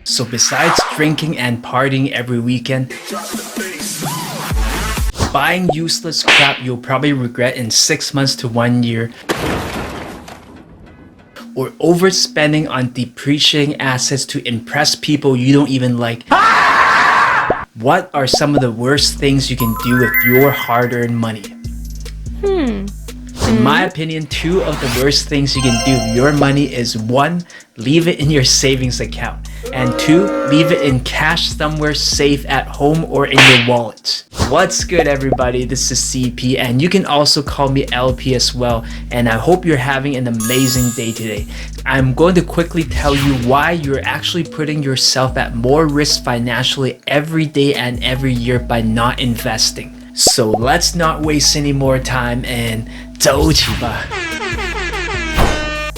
So besides drinking and partying every weekend, buying useless crap you'll probably regret in 6 months to 1 year, or overspending on depreciating assets to impress people you don't even like. What are some of the worst things you can do with your hard-earned money? In my opinion, 2 of the worst things you can do with your money is 1, leave it in your savings account, and 2, leave it in cash somewhere safe at home or in your wallet. What's good, everybody? This is CP, and you can also call me LP as well, and I hope you're having an amazing day today. I'm going to quickly tell you why you're actually putting yourself at more risk financially every day and every year by not investing. So let's not waste any more time and 走起吧.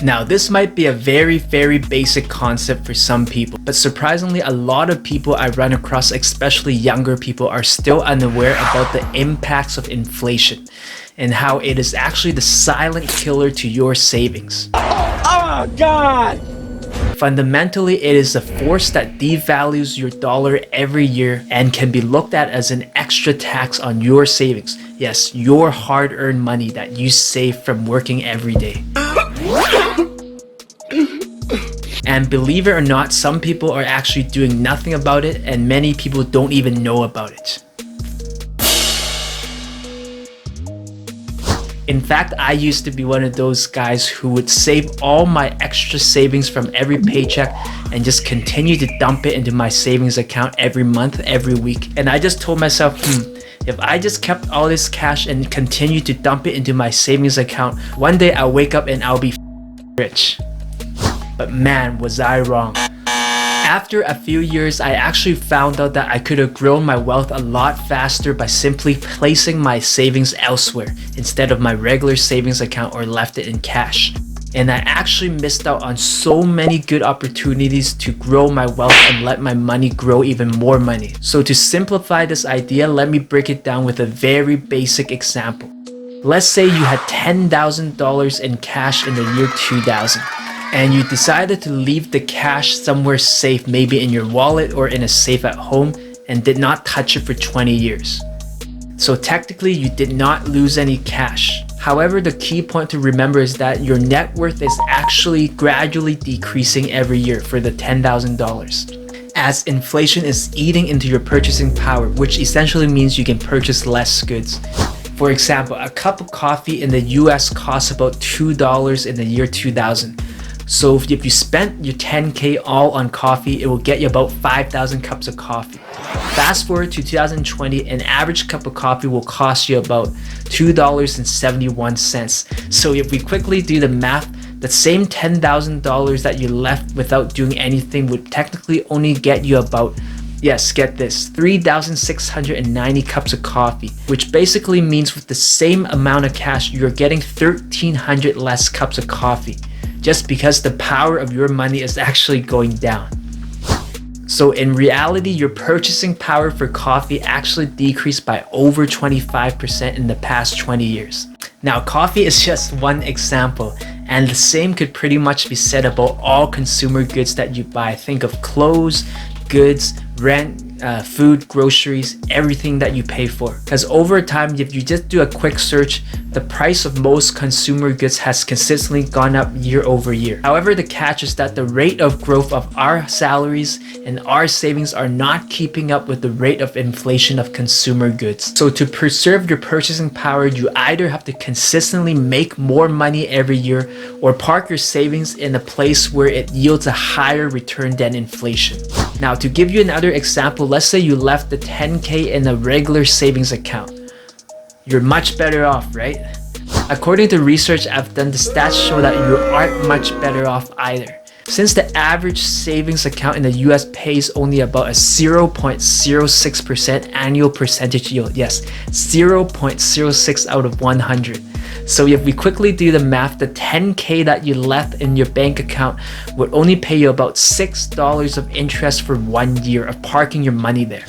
Now, this might be a very basic concept for some people, but surprisingly, a lot of people I run across, especially younger people, are still unaware about the impacts of inflation and how it is actually the silent killer to your savings. Oh God! Fundamentally, it is a force that devalues your dollar every year and can be looked at as an extra tax on your savings. Yes, your hard-earned money that you save from working every day. And believe it or not, some people are actually doing nothing about it, and many people don't even know about it. In fact, I used to be one of those guys who would save all my extra savings from every paycheck and just continue to dump it into my savings account every month, every week. And I just told myself, if I just kept all this cash and continued to dump it into my savings account, one day I'll wake up and I'll be rich. But man, was I wrong. After a few years, I actually found out that I could have grown my wealth a lot faster by simply placing my savings elsewhere instead of my regular savings account or left it in cash. And I actually missed out on so many good opportunities to grow my wealth and let my money grow even more money. So to simplify this idea, let me break it down with a very basic example. Let's say you had $10,000 in cash in the year 2000. And you decided to leave the cash somewhere safe, maybe in your wallet or in a safe at home, and did not touch it for 20 years. So technically, you did not lose any cash. However, the key point to remember is that your net worth is actually gradually decreasing every year for the $10,000, as inflation is eating into your purchasing power, which essentially means you can purchase less goods. For example, a cup of coffee in the US costs about $2 in the year 2000. So if you spent your 10K all on coffee, it will get you about 5,000 cups of coffee. Fast forward to 2020, an average cup of coffee will cost you about $2.71. So if we quickly do the math, the same $10,000 that you left without doing anything would technically only get you about, yes, get this, 3,690 cups of coffee, which basically means with the same amount of cash, you're getting 1,300 less cups of coffee, just because the power of your money is actually going down. So in reality, your purchasing power for coffee actually decreased by over 25% in the past 20 years. Now, coffee is just one example, and the same could pretty much be said about all consumer goods that you buy. Think of clothes, goods, rent, food, groceries, everything that you pay for. Because over time, if you just do a quick search, the price of most consumer goods has consistently gone up year over year. However, the catch is that the rate of growth of our salaries and our savings are not keeping up with the rate of inflation of consumer goods. So to preserve your purchasing power, you either have to consistently make more money every year or park your savings in a place where it yields a higher return than inflation. Now, to give you another example, let's say you left the 10K in a regular savings account. You're much better off, right? According to research I've done, the stats show that you aren't much better off either. Since the average savings account in the US pays only about a 0.06% annual percentage yield. Yes, 0.06 out of 100. So if we quickly do the math, the 10K that you left in your bank account would only pay you about $6 of interest for 1 year of parking your money there,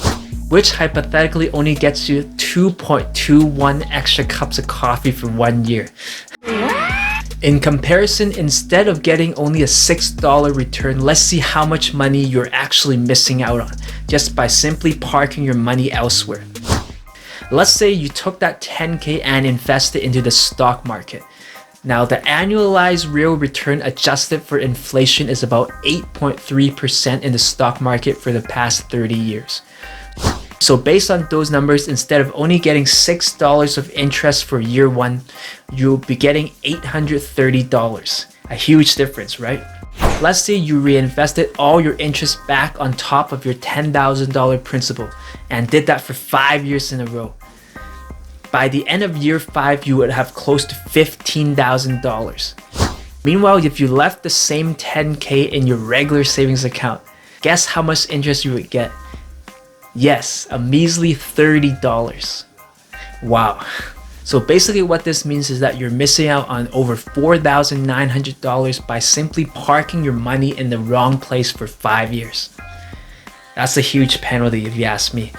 which hypothetically only gets you 2.21 extra cups of coffee for 1 year. In comparison, instead of getting only a $6 return, let's see how much money you're actually missing out on just by simply parking your money elsewhere. Let's say you took that 10K and invested into the stock market. Now, the annualized real return adjusted for inflation is about 8.3% in the stock market for the past 30 years. So based on those numbers, instead of only getting $6 of interest for year one, you'll be getting $830. A huge difference, right? Let's say you reinvested all your interest back on top of your $10,000 principal and did that for 5 years in a row. By the end of year 5, you would have close to $15,000. Meanwhile, if you left the same 10K in your regular savings account, guess how much interest you would get? Yes, a measly $30. Wow. So basically what this means is that you're missing out on over $4,900 by simply parking your money in the wrong place for 5 years. That's a huge penalty if you ask me.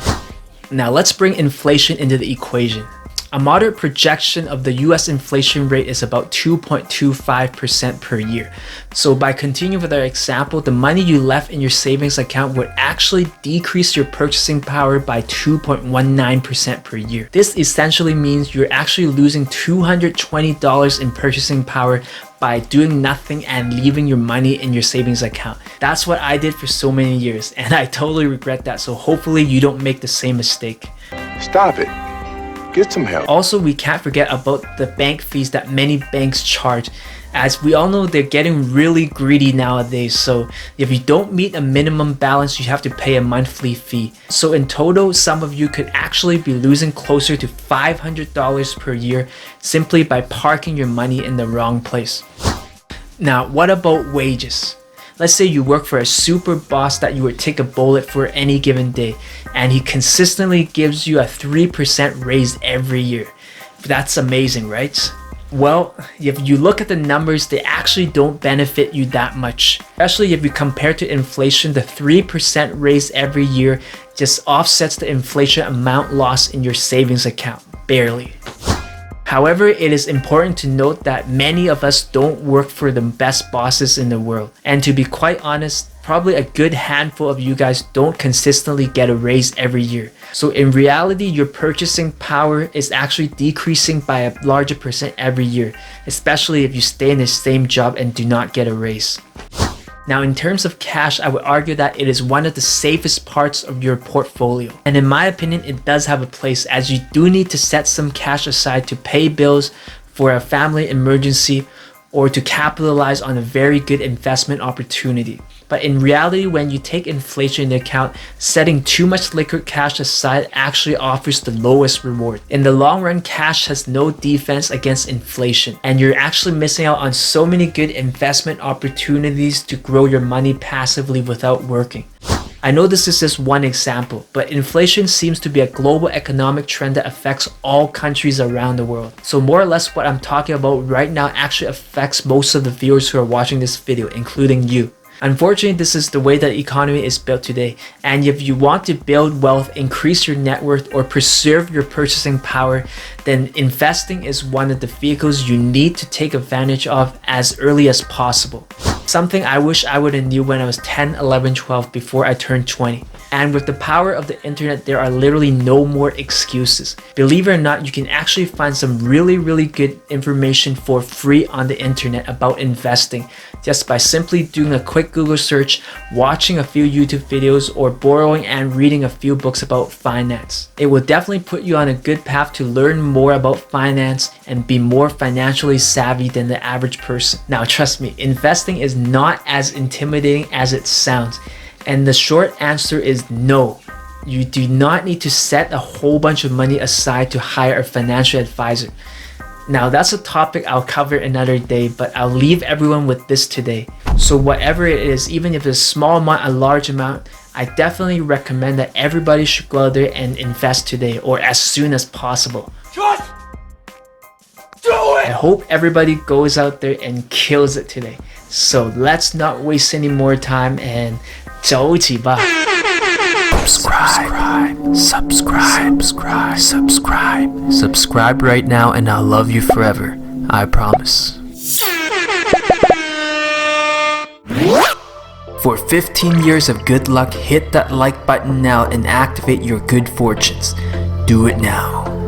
Now let's bring inflation into the equation. A moderate projection of the US inflation rate is about 2.25% per year. So by continuing with our example, the money you left in your savings account would actually decrease your purchasing power by 2.19% per year. This essentially means you're actually losing $220 in purchasing power by doing nothing and leaving your money in your savings account. That's what I did for so many years, and I totally regret that. So hopefully you don't make the same mistake. Stop it. Get some help. Also, we can't forget about the bank fees that many banks charge. As we all know, they're getting really greedy nowadays. So if you don't meet a minimum balance, you have to pay a monthly fee. So in total, some of you could actually be losing closer to $500 per year simply by parking your money in the wrong place. Now, what about wages? Let's say you work for a super boss that you would take a bullet for any given day, and he consistently gives you a 3% raise every year. That's amazing, right? Well, if you look at the numbers, they actually don't benefit you that much. Especially if you compare to inflation, the 3% raise every year just offsets the inflation amount lost in your savings account, barely. However, it is important to note that many of us don't work for the best bosses in the world. And to be quite honest, probably a good handful of you guys don't consistently get a raise every year. So in reality, your purchasing power is actually decreasing by a larger percent every year, especially if you stay in the same job and do not get a raise. Now, in terms of cash, I would argue that it is one of the safest parts of your portfolio. And in my opinion, it does have a place, as you do need to set some cash aside to pay bills for a family emergency or to capitalize on a very good investment opportunity. But in reality, when you take inflation into account, setting too much liquid cash aside actually offers the lowest reward. In the long run, cash has no defense against inflation, and you're actually missing out on so many good investment opportunities to grow your money passively without working. I know this is just one example, but inflation seems to be a global economic trend that affects all countries around the world. So more or less what I'm talking about right now actually affects most of the viewers who are watching this video, including you. Unfortunately, this is the way that the economy is built today. And if you want to build wealth, increase your net worth, or preserve your purchasing power, then investing is one of the vehicles you need to take advantage of as early as possible. Something I wish I would have knew when I was 10, 11, 12 before I turned 20. And with the power of the internet, there are literally no more excuses. Believe it or not, you can actually find some really good information for free on the internet about investing just by simply doing a quick Google search, watching a few YouTube videos, or borrowing and reading a few books about finance. It will definitely put you on a good path to learn more about finance and be more financially savvy than the average person. Now, trust me, investing is not as intimidating as it sounds. And the short answer is no. You do not need to set a whole bunch of money aside to hire a financial advisor. Now, that's a topic I'll cover another day, but I'll leave everyone with this today. So whatever it is, even if it's a small amount, a large amount, I definitely recommend that everybody should go out there and invest today or as soon as possible. Just do it! I hope everybody goes out there and kills it today. So let's not waste any more time and 走起吧 Subscribe right now and I'll love you forever. I promise. For 15 years of good luck, hit that like button now and activate your good fortunes. Do it now.